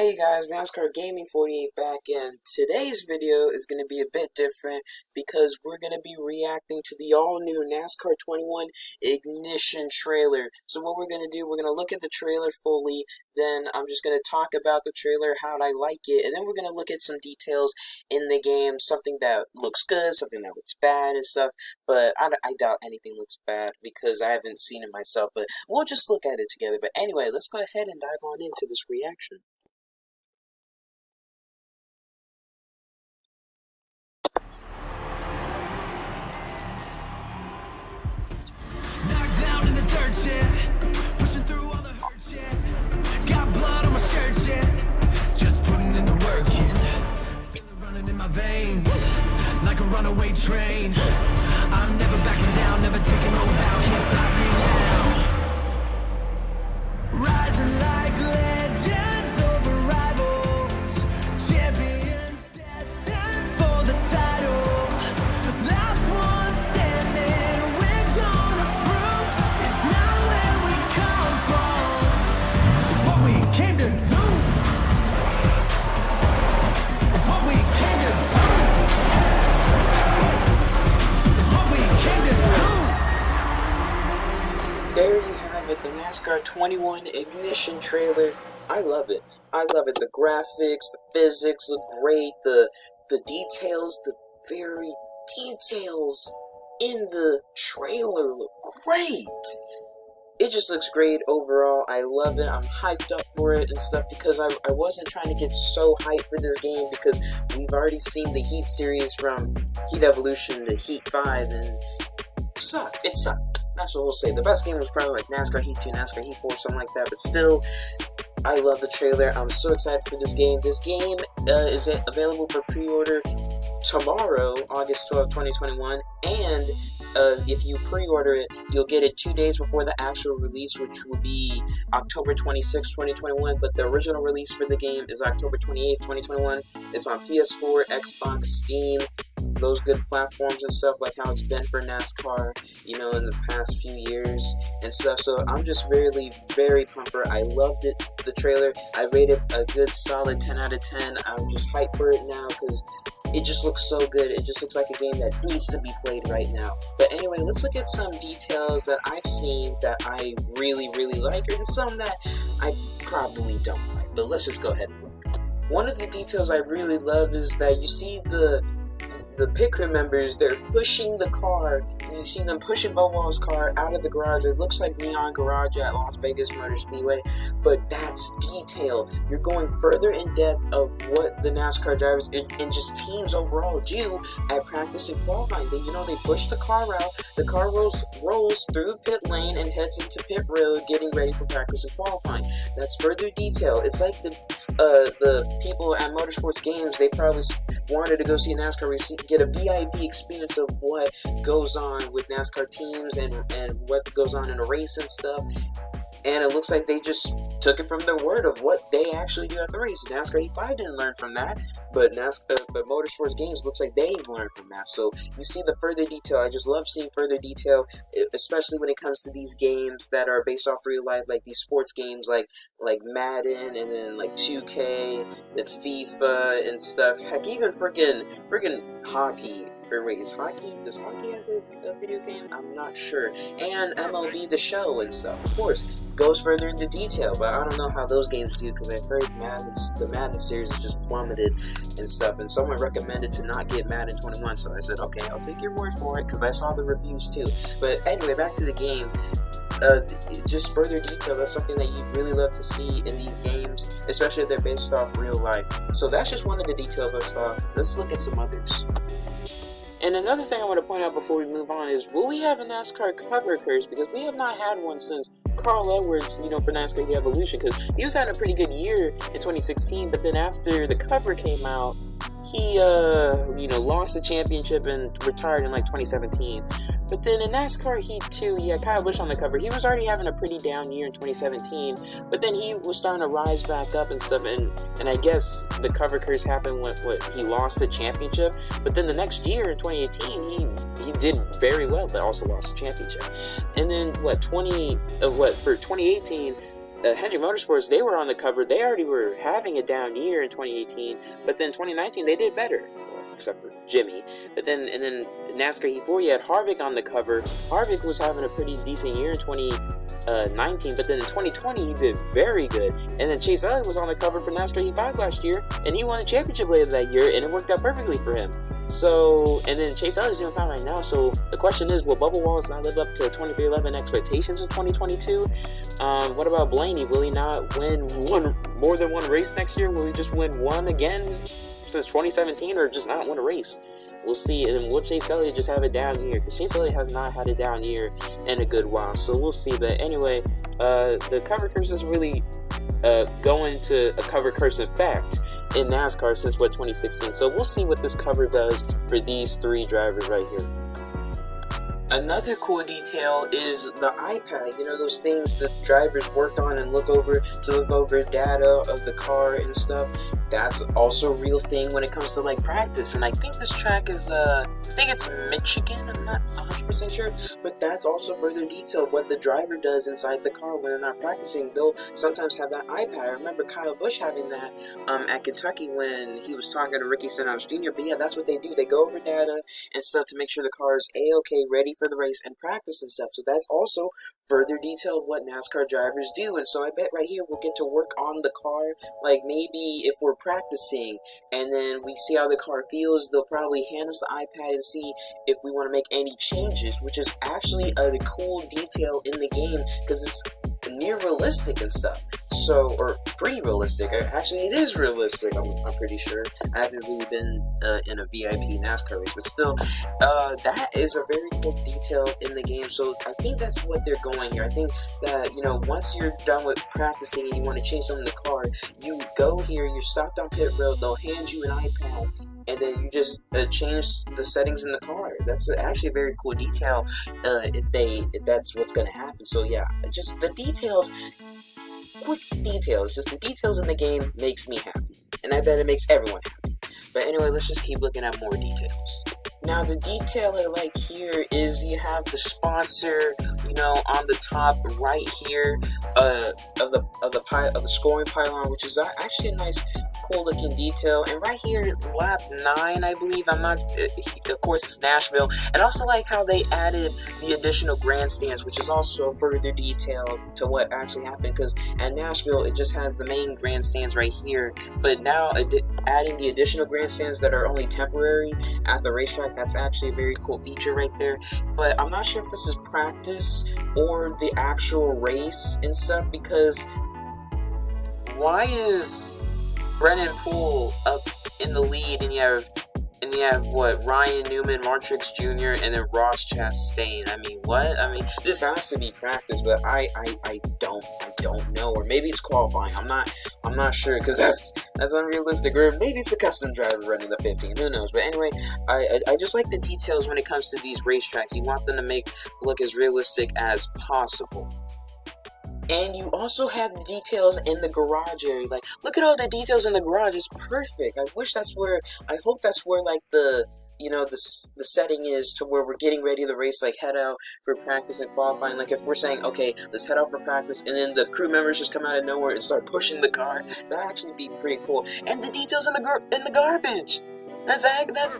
Hey guys, NASCAR Gaming 48 back in. Today's video is going to be a bit different because we're going to be reacting to the all-new NASCAR 21 Ignition trailer. So what we're going to do, we're going to look at the trailer fully, then I'm just going to talk about the trailer, how I like it, and then we're going to look at some details in the game, something that looks good, something that looks bad and stuff, but I doubt anything looks bad because I haven't seen it myself, but we'll just look at it together. But anyway, let's go ahead and dive on into this reaction. Pushing through all the hurt, yeah. Got blood on my shirt, yeah. Just putting in the work, yeah. Feel it running in my veins, like a runaway train. I'm never backing down, never taking no bow. Can't stop me now. Rising like legends over rivals, champions destined for the title. Last one standing, we're gonna prove it's not where we come from. It's what we came to do. It's what we came to do. It's what we came to do. There you have it, the NASCAR 21 Ignition trailer. I love it. I love it. The graphics, the physics look great. The details, the very details in the trailer look great. It just looks great overall. I love it. I'm hyped up for it and stuff because I wasn't trying to get so hyped for this game because we've already seen the Heat series from Heat Evolution to Heat 5 and it sucked. It sucked. That's what we'll say. The best game was probably like NASCAR Heat 2, NASCAR Heat 4, something like that, but still, I love the trailer. I'm so excited for this game. This game is available for pre-order tomorrow, August 12, 2021, and if you pre-order it, you'll get it 2 days before the actual release, which will be October 26, 2021, but the original release for the game is October 28, 2021. It's on PS4, Xbox, Steam, those good platforms and stuff, like how it's been for NASCAR, you know, in the past few years and stuff. So I'm just really, very pumped for it. I loved it, the trailer. I rated a good solid 10 out of 10. I'm just hyped for it now because it just looks so good. It just looks like a game that needs to be played right now. But anyway, let's look at some details that I've seen that I really, really like, and some that I probably don't like. But let's just go ahead and look. One of the details I really love is that you see the pit crew members, they're pushing the car. You see them pushing Bobo's car out of the garage. It looks like Neon Garage at Las Vegas Motor Speedway, but that's detail. You're going further in depth of what the NASCAR drivers and just teams overall do at practice and qualifying. They, you know, they push the car out. The car rolls through pit lane and heads into pit road, getting ready for practice and qualifying. That's further detail. It's like the people at Motorsports Games, they probably wanted to go see a NASCAR race, get a VIP experience of what goes on with NASCAR teams and what goes on in a race and stuff. And it looks like they just took it from their word of what they actually do at the race. NASCAR Heat 5 didn't learn from that, but Motorsports Games looks like they've learned from that. So you see the further detail. I just love seeing further detail, especially when it comes to these games that are based off real life, like these sports games like Madden and then like 2K and FIFA and stuff. Heck, even freaking hockey. Or wait, does hockey have a video game? I'm not sure. And MLB The Show and stuff, of course, goes further into detail, but I don't know how those games do because I've heard the Madden series has just plummeted and stuff, and someone recommended to not get Madden 21, so I said, okay, I'll take your word for it because I saw the reviews too. But anyway, back to the game. Just further detail, that's something that you'd really love to see in these games, especially if they're based off real life. So that's just one of the details I saw. Let's look at some others. And another thing I want to point out before we move on is, will we have a NASCAR cover curse? Because we have not had one since Carl Edwards, you know, for NASCAR Heat Evolution, because he was having a pretty good year in 2016, but then after the cover came out, he, you know, lost the championship and retired in like 2017. But then in NASCAR Heat 2, yeah, Kyle Busch on the cover, he was already having a pretty down year in 2017, but then he was starting to rise back up and stuff, and I guess the cover curse happened when he lost the championship, but then the next year in 2018, he did very well, but also lost the championship. And then for 2018, Hendrick Motorsports, they were on the cover. They already were having a down year in 2018, but then 2019 they did better, except for Jimmy. But then NASCAR Heat 4, you had Harvick on the cover. Harvick was having a pretty decent year in 2019, but then in 2020 he did very good. And then Chase Elliott was on the cover for NASCAR Heat 5 last year, and he won the championship later that year, and it worked out perfectly for him. So, and then Chase Elliott's doing fine right now. So the question is, will Bubba Wallace not live up to 2311 expectations in 2022? What about Blaney? Will he not win more than one race next year? Will he just win one again since 2017, or just not win a race? We'll see. And will Chase Elliott just have a down year? Because Chase Elliott has not had a down year in a good while. So we'll see. But anyway, the cover curse is really going to a cover curse effect in NASCAR since 2016. So we'll see what this cover does for these three drivers right here. Another cool detail is the iPad, those things that drivers worked on and look over data of the car and stuff. That's also a real thing when it comes to like practice. And I think this track is, I think it's Michigan, I'm not 100% sure, but that's also further detailed what the driver does inside the car when they're not practicing. They'll sometimes have that iPad. I remember Kyle Busch having that at Kentucky when he was talking to Ricky Stenhouse Jr. But yeah, that's what they do. They go over data and stuff to make sure the car is A-okay, ready for the race and practice and stuff. So that's also further detailed what NASCAR drivers do. And so I bet right here we'll get to work on the car. Like maybe if we're practicing and then we see how the car feels, they'll probably hand us the iPad and see if we want to make any changes, which is actually a cool detail in the game because it's near realistic and stuff. So, or pretty realistic. Actually, it is realistic, I'm pretty sure. I haven't really been in a VIP NASCAR race, but still, that is a very cool detail in the game. So I think that's what they're going here. I think that, once you're done with practicing and you want to change something in the car, you go here, you're stopped on pit road, they'll hand you an iPad, and then you just change the settings in the car. That's actually a very cool detail if that's what's going to happen. So yeah, just the details, quick details, just the details in the game makes me happy. And I bet it makes everyone happy. But anyway, let's just keep looking at more details. Now the detail I like here is you have the sponsor, on the top right here of the scoring pylon, which is actually a nice, cool looking detail. And right here, lap 9, I believe. I'm not. Of course, it's Nashville, and I also like how they added the additional grandstands, which is also further detail to what actually happened. Because at Nashville, it just has the main grandstands right here, but now adding the additional grandstands that are only temporary at the racetrack. That's actually a very cool feature right there. But I'm not sure if this is practice or the actual race and stuff, because why is Brennan Poole up in the lead and you have what, Ryan Newman, Martrix Jr., and then Ross Chastain? I mean, what? I mean, this has to be practice, but I don't know. Or maybe it's qualifying. I'm not sure, because that's unrealistic. Or maybe it's a custom driver running the 15. Who knows? But anyway, I just like the details when it comes to these racetracks. You want them to look as realistic as possible. And you also have the details in the garage area. Like, look at all the details in the garage. It's perfect. I hope that's where, like, the setting is to where we're getting ready to race, like, head out for practice and qualifying. Like, if we're saying, okay, let's head out for practice, and then the crew members just come out of nowhere and start pushing the car, that'd actually be pretty cool. And the details in the garbage. That's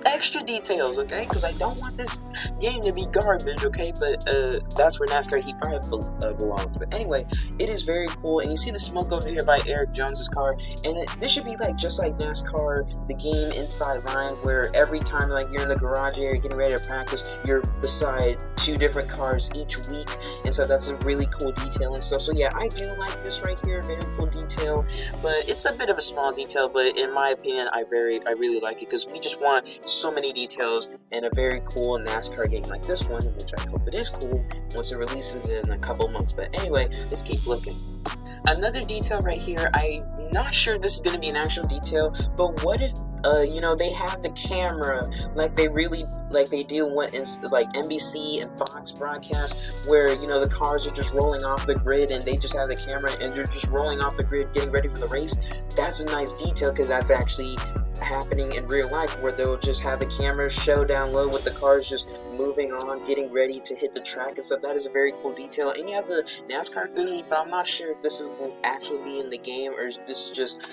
extra details, okay? Because I don't want this game to be garbage, okay? But that's where NASCAR Heat 5 belongs. But anyway, it is very cool. And you see the smoke over here by Eric Jones's car. And this should be like just like NASCAR, the game Inside Line, where every time like you're in the garage area getting ready to practice, you're beside 2 different cars each week. And so that's a really cool detail and stuff. So yeah, I do like this right here. Very cool detail. But it's a bit of a small detail. But in my opinion, I really like it, because we just want so many details in a very cool NASCAR game like this one, which I hope it is cool once it releases in a couple months. But anyway, let's keep looking. Another detail right here, I'm not sure if this is going to be an actual detail, but what if they have the camera like they do like NBC and Fox broadcast, where the cars are just rolling off the grid and they just have the camera and they're just rolling off the grid getting ready for the race. That's a nice detail, because that's actually happening in real life, where they'll just have the camera show down low with the cars just moving on, getting ready to hit the track and stuff. That is a very cool detail. And you have the NASCAR footage, but I'm not sure if this is will actually be in the game, or is this just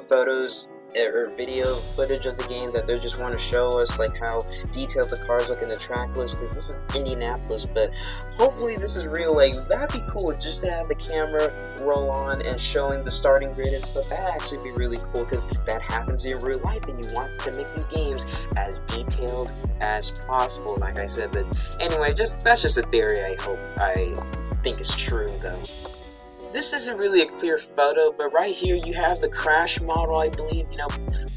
photos or video footage of the game that they just want to show us, like how detailed the cars look in the track list, because this is Indianapolis. But hopefully this is real. Like, that'd be cool just to have the camera roll on and showing the starting grid and stuff. That'd actually be really cool, because that happens in real life, and you want to make these games as detailed as possible, like I said. But anyway, that's just a theory. I think it's true though. This isn't really a clear photo, but right here you have the crash model, I believe.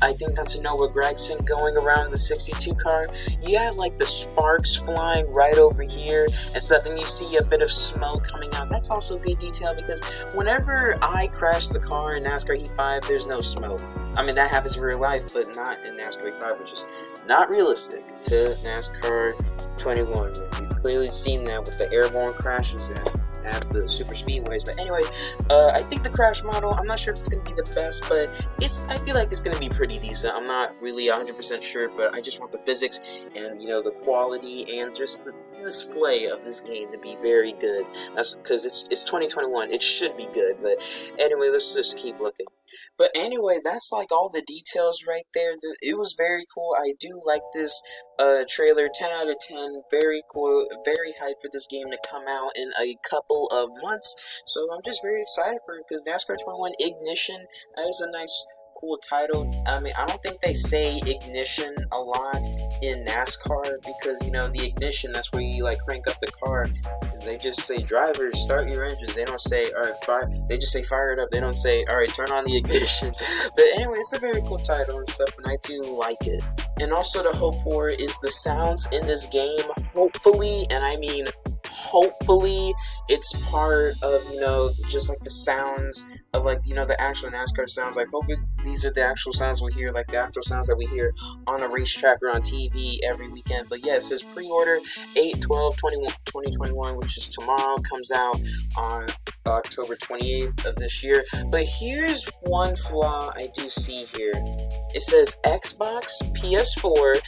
I think that's a Noah Gragson going around the 62 car. You have like the sparks flying right over here and stuff, and you see a bit of smoke coming out. That's also good detail, because whenever I crash the car in NASCAR Heat 5, there's no smoke. I mean, that happens in real life, but not in NASCAR Heat 5, which is not realistic to NASCAR 21. You've clearly seen that with the airborne crashes at the super speedways. But anyway, I think the crash model, I'm not sure if it's going to be the best, but I feel like it's going to be pretty decent. I'm not really 100% sure, but I just want the physics and the quality and just the display of this game to be very good. That's because it's 2021. It should be good. But anyway, let's just keep looking. But anyway, that's like all the details right there. It was very cool. I do like this trailer. 10 out of 10. Very cool. Very hyped for this game to come out in a couple of months. So I'm just very excited for it, because NASCAR 21 Ignition, that is a nice, cool title. I mean, I don't think they say ignition a lot in NASCAR, because the ignition, that's where you like crank up the car. They just say, drivers, start your engines. They don't say, all right, fire. They just say, fire it up. They don't say, all right, turn on the ignition. But anyway, it's a very cool title and stuff, and I do like it. And also to hope for is the sounds in this game. Hopefully, and I mean hopefully, it's part of, just like the sounds of the actual NASCAR sounds. Like, hope these are the actual sounds we hear, like the actual sounds that we hear on a racetrack or on TV every weekend. But yeah, it says pre-order 8/12/2021, which is tomorrow, comes out on October 28th of this year. But here's one flaw I do see here. It says Xbox, PS4.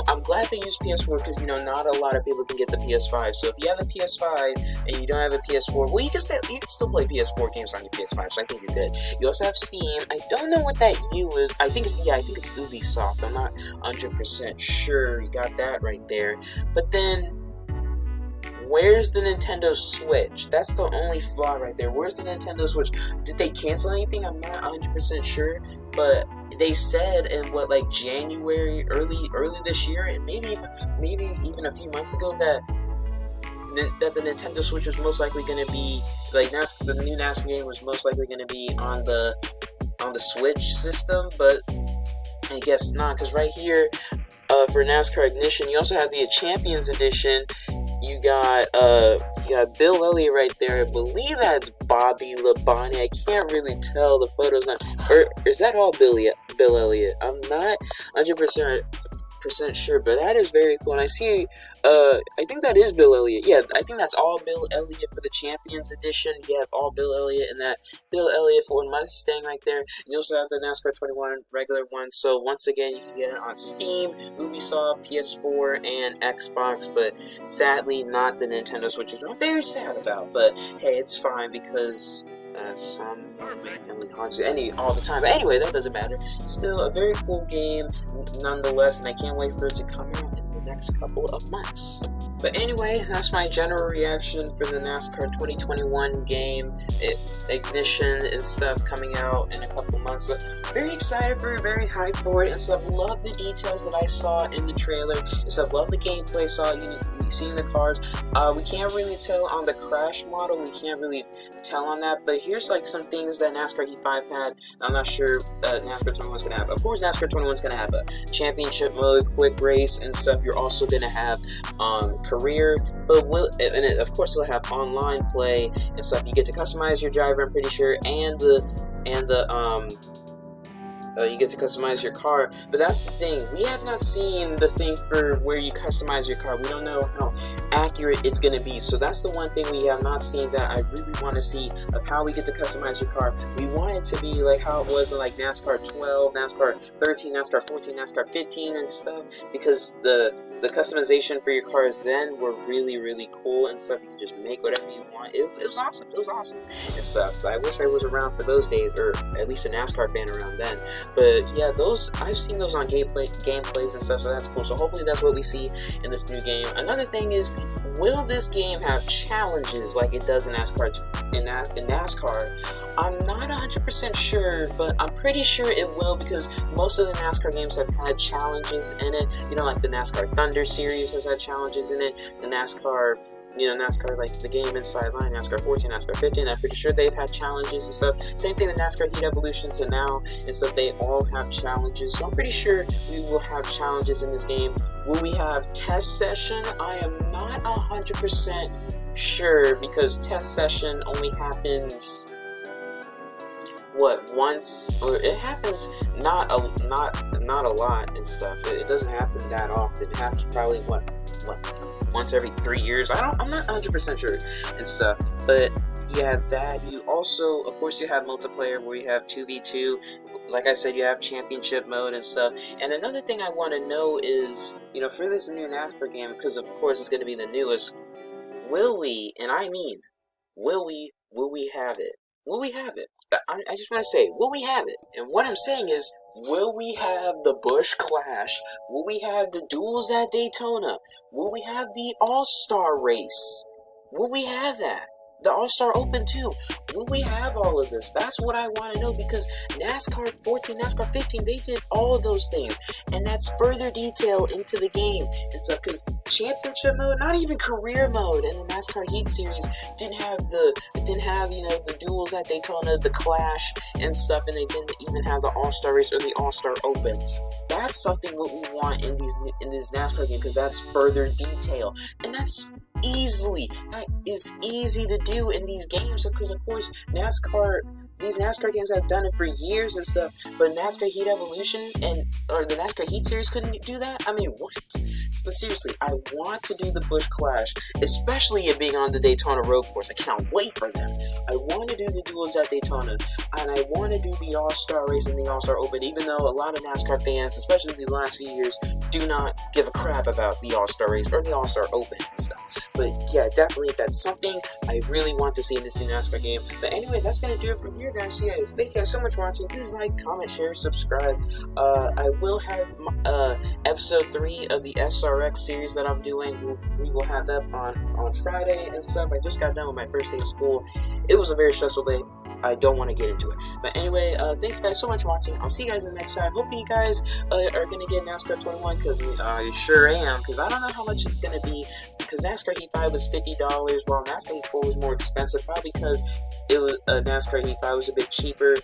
I'm glad they use PS4, because not a lot of people can get the PS5. So if you have a PS5 and you don't have a PS4, well, you can still play PS4 games on your PS5. So I think you're good. You also have Steam. I don't know what that U is. I think it's Ubisoft. I'm not 100% sure. You got that right there. But then, where's the Nintendo Switch? That's the only flaw right there. Where's the Nintendo Switch? Did they cancel anything? I'm not 100% sure, but they said in January, early this year, and maybe even a few months ago, that the Nintendo Switch was most likely going to be the new NASCAR game was most likely going to be on the Switch system, but I guess not, because right here for NASCAR Ignition, you also have the Champions Edition. You got Bill Elliott right there. I believe that's Bobby Labonte. I can't really tell. The photo's not. Or is that all Bill Elliott? I'm not 100% sure, but that is very cool. And I see, I think that is Bill Elliott. Yeah, I think that's all Bill Elliott for the Champions Edition. You have all Bill Elliott and that Bill Elliott Ford Mustang right there. And you also have the NASCAR 21 regular one. So once again, you can get it on Steam, Ubisoft, PS4, and Xbox. But sadly, not the Nintendo Switch, which I'm very sad about. But hey, it's fine, because some all the time. But anyway, that doesn't matter. Still a very cool game nonetheless, and I can't wait for it to come out in the next couple of months. But anyway, that's my general reaction for the NASCAR 2021 game, Ignition and stuff, coming out in a couple months. So very excited for it, very hyped for it and stuff. Love the details that I saw in the trailer and stuff. Love the gameplay. Saw you seeing the cars. We can't really tell on the crash model. We can't really tell on that. But here's some things that NASCAR Heat 5 had. I'm not sure NASCAR 21's gonna have. Of course, NASCAR 21's gonna have a championship mode, quick race and stuff. You're also gonna have career, but of course it'll have online play and stuff. You get to customize your driver, I'm pretty sure, and the you get to customize your car. But that's the thing, we have not seen the thing for where you customize your car. We don't know how accurate it's going to be. So that's the one thing we have not seen that I really want to see, of how we get to customize your car. We want it to be like how it was in like NASCAR 12, NASCAR 13, NASCAR 14, NASCAR 15 and stuff, because the customization for your cars then were really, really cool and stuff. You could just make whatever you want. It was awesome. It was awesome and stuff. I wish I was around for those days, or at least a NASCAR fan around then. But yeah, those, I've seen those on gameplays and stuff, so that's cool. So hopefully that's what we see in this new game. Another thing is, will this game have challenges like it does in NASCAR? In NASCAR, I'm not 100% sure, but I'm pretty sure it will, because most of the NASCAR games have had challenges in it. You know, like the NASCAR Thunder series has had challenges in it. The NASCAR, NASCAR, like the game Inside Line, NASCAR 14, NASCAR 15, I'm pretty sure they've had challenges and stuff. Same thing with NASCAR Heat Evolution to now and stuff, they all have challenges. So I'm pretty sure we will have challenges in this game. Will we have test session? I am not 100% sure, because test session only happens once, or it happens not a lot and stuff. It doesn't happen that often. It happens probably once every 3 years. I'm not 100% sure and stuff. But yeah, that you also, of course, you have multiplayer where you have 2v2. Like I said, you have championship mode and stuff. And another thing I want to know is, for this new NASCAR game, because of course it's going to be the newest, will we, and I mean, will we have it? Will we have it? I just want to say, will we have it? And what I'm saying is, will we have the Busch Clash? Will we have the duels at Daytona? Will we have the All-Star race? Will we have that? The All-Star Open too. Will we have all of this? That's what I want to know, because NASCAR 14, NASCAR 15, they did all those things, and that's further detail into the game and stuff. Because championship mode, not even career mode, and the NASCAR Heat Series didn't have the duels at Daytona, the Clash and stuff, and they didn't even have the All-Star race or the All-Star Open. That's something what we want in this NASCAR game, because that's further detail, and that is easy to do in these games, because of course these NASCAR games have done it for years and stuff, but NASCAR Heat Evolution or the NASCAR Heat Series couldn't do that? I mean, what? But seriously, I want to do the Busch Clash, especially it being on the Daytona road course. I cannot wait for that. I want to do the duels at Daytona, and I want to do the All-Star race and the All-Star Open, even though a lot of NASCAR fans, especially the last few years, do not give a crap about the All-Star race or the All-Star Open and stuff. But yeah, definitely, that's something I really want to see in this new NASCAR game. But anyway, that's going to do it from here, guys. So guys, thank you guys so much for watching. Please like, comment, share, subscribe. I will have episode 3 of the SRX series that I'm doing. We will have that on Friday and stuff. I just got done with my first day of school. It was a very stressful day. I don't want to get into it. But anyway, thanks guys so much for watching. I'll see you guys in the next time. Hope you guys are going to get NASCAR 21, because I sure am. Because I don't know how much it's going to be. Because NASCAR Heat 5 was $50, while NASCAR Heat 4 was more expensive. Probably because it was NASCAR Heat 5 was a bit cheaper,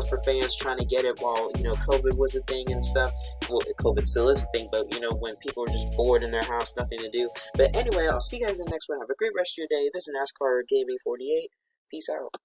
for fans trying to get it while, COVID was a thing and stuff. Well, COVID still is a thing, but, when people were just bored in their house, nothing to do. But anyway, I'll see you guys in the next one. Have a great rest of your day. This is NASCAR Gaming 48. Peace out.